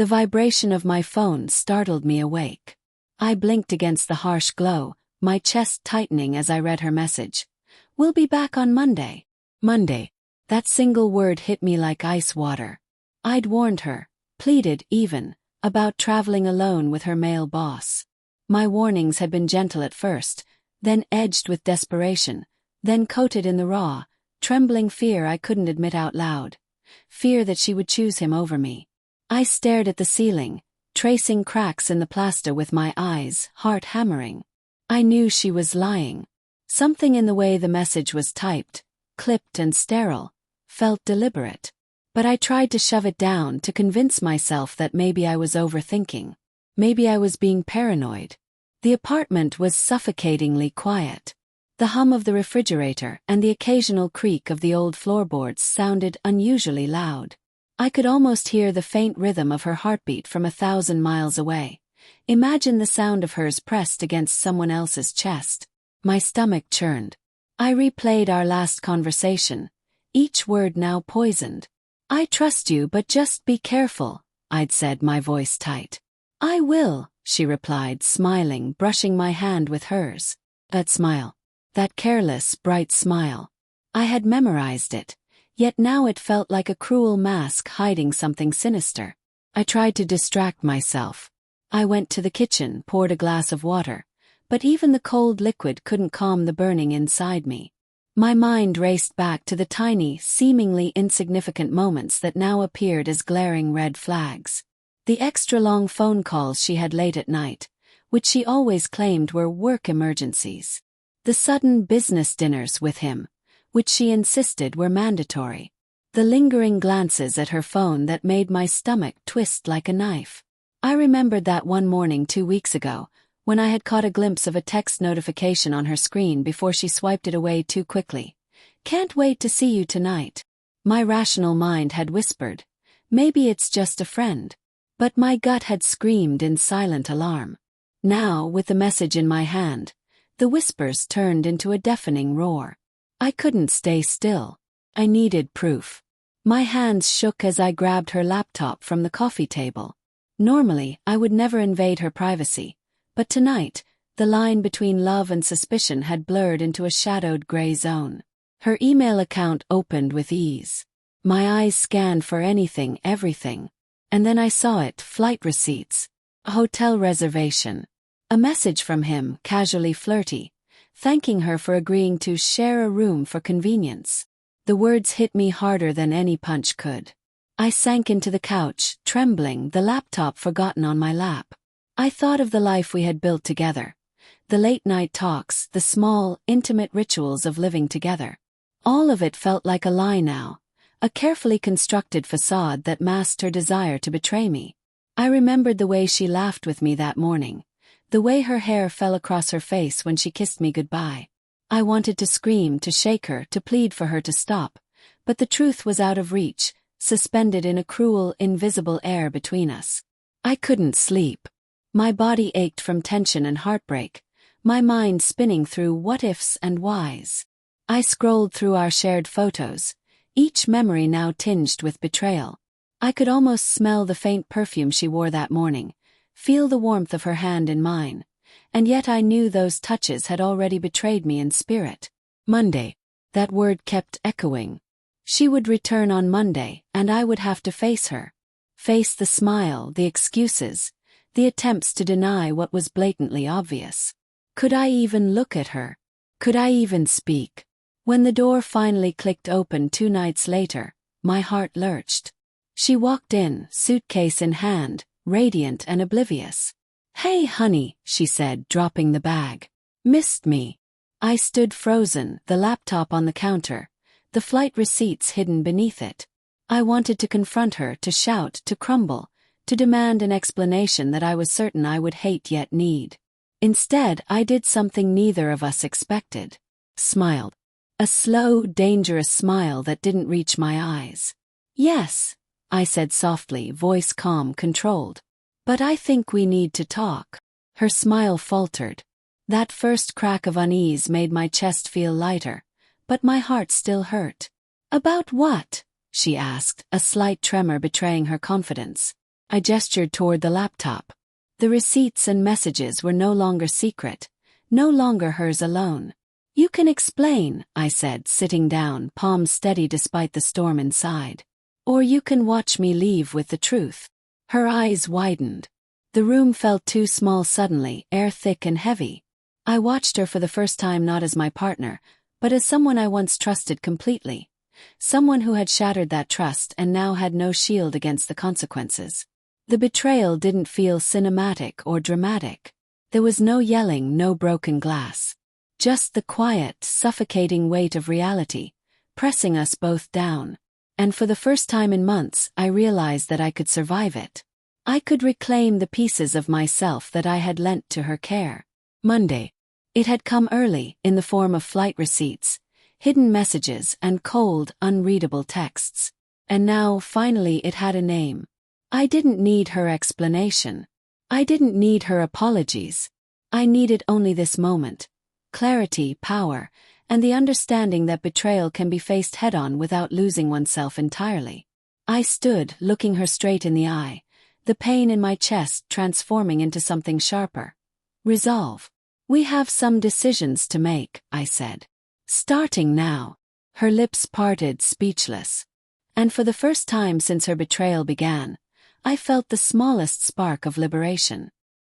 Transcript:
The vibration of my phone startled me awake. I blinked against the harsh glow, my chest tightening as I read her message. "We'll be back on Monday." Monday. That single word hit me like ice water. I'd warned her, pleaded even, about traveling alone with her male boss. My warnings had been gentle at first, then edged with desperation, then coated in the raw, trembling fear I couldn't admit out loud. Fear that she would choose him over me. I stared at the ceiling, tracing cracks in the plaster with my eyes, heart hammering. I knew she was lying. Something in the way the message was typed, clipped and sterile, felt deliberate. But I tried to shove it down, to convince myself that maybe I was overthinking. Maybe I was being paranoid. The apartment was suffocatingly quiet. The hum of the refrigerator and the occasional creak of the old floorboards sounded unusually loud. I could almost hear the faint rhythm of her heartbeat from 1,000 miles away. Imagine the sound of hers pressed against someone else's chest. My stomach churned. I replayed our last conversation, each word now poisoned. "I trust you, but just be careful," I'd said, my voice tight. "I will," she replied, smiling, brushing my hand with hers. That smile. That careless, bright smile. I had memorized it, yet now it felt like a cruel mask hiding something sinister. I tried to distract myself. I went to the kitchen, poured a glass of water, but even the cold liquid couldn't calm the burning inside me. My mind raced back to the tiny, seemingly insignificant moments that now appeared as glaring red flags. The extra-long phone calls she had late at night, which she always claimed were work emergencies. The sudden business dinners with him, which she insisted were mandatory. The lingering glances at her phone that made my stomach twist like a knife. I remembered that one morning 2 weeks ago, when I had caught a glimpse of a text notification on her screen before she swiped it away too quickly. "Can't wait to see you tonight." My rational mind had whispered, "Maybe it's just a friend." But my gut had screamed in silent alarm. Now, with the message in my hand, the whispers turned into a deafening roar. I couldn't stay still. I needed proof. My hands shook as I grabbed her laptop from the coffee table. Normally, I would never invade her privacy. But tonight, the line between love and suspicion had blurred into a shadowed gray zone. Her email account opened with ease. My eyes scanned for anything, everything. And then I saw it: flight receipts, a hotel reservation, a message from him, casually flirty, thanking her for agreeing to share a room for convenience. The words hit me harder than any punch could. I sank into the couch, trembling, the laptop forgotten on my lap. I thought of the life we had built together. The late-night talks, the small, intimate rituals of living together. All of it felt like a lie now, a carefully constructed facade that masked her desire to betray me. I remembered the way she laughed with me that morning, the way her hair fell across her face when she kissed me goodbye. I wanted to scream, to shake her, to plead for her to stop, but the truth was out of reach, suspended in a cruel, invisible air between us. I couldn't sleep. My body ached from tension and heartbreak, my mind spinning through what-ifs and whys. I scrolled through our shared photos, each memory now tinged with betrayal. I could almost smell the faint perfume she wore that morning, feel the warmth of her hand in mine, and yet I knew those touches had already betrayed me in spirit. Monday. That word kept echoing. She would return on Monday, and I would have to face her. Face the smile, the excuses, the attempts to deny what was blatantly obvious. Could I even look at her? Could I even speak? When the door finally clicked open 2 nights later, my heart lurched. She walked in, suitcase in hand, radiant and oblivious. "Hey honey," she said, dropping the bag. "Missed me?" I stood frozen, the laptop on the counter, the flight receipts hidden beneath it. I wanted to confront her, to shout, to crumble, to demand an explanation that I was certain I would hate yet need. Instead, I did something neither of us expected. Smiled. A slow, dangerous smile that didn't reach my eyes. "Yes," I said softly, voice calm, controlled. "But I think we need to talk." Her smile faltered. That first crack of unease made my chest feel lighter, but my heart still hurt. "About what?" she asked, a slight tremor betraying her confidence. I gestured toward the laptop. The receipts and messages were no longer secret, no longer hers alone. You can explain, I said, sitting down, palms steady despite the storm inside. Or you can watch me leave with the truth. Her eyes widened. The room felt too small suddenly, air thick and heavy. I watched her for the first time not as my partner, but as someone I once trusted completely. Someone who had shattered that trust and now had no shield against the consequences. The betrayal didn't feel cinematic or dramatic. There was no yelling, no broken glass. Just the quiet, suffocating weight of reality, pressing us both down. And for the first time in months, I realized that I could survive it. I could reclaim the pieces of myself that I had lent to her care. Monday. It had come early, in the form of flight receipts, hidden messages, and cold, unreadable texts. And now, finally, it had a name. I didn't need her explanation. I didn't need her apologies. I needed only this moment. Clarity, power, and the understanding that betrayal can be faced head-on without losing oneself entirely. I stood, looking her straight in the eye, the pain in my chest transforming into something sharper. Resolve. We have some decisions to make, I said. Starting now. Her lips parted, speechless. And for the first time since her betrayal began, I felt the smallest spark of liberation.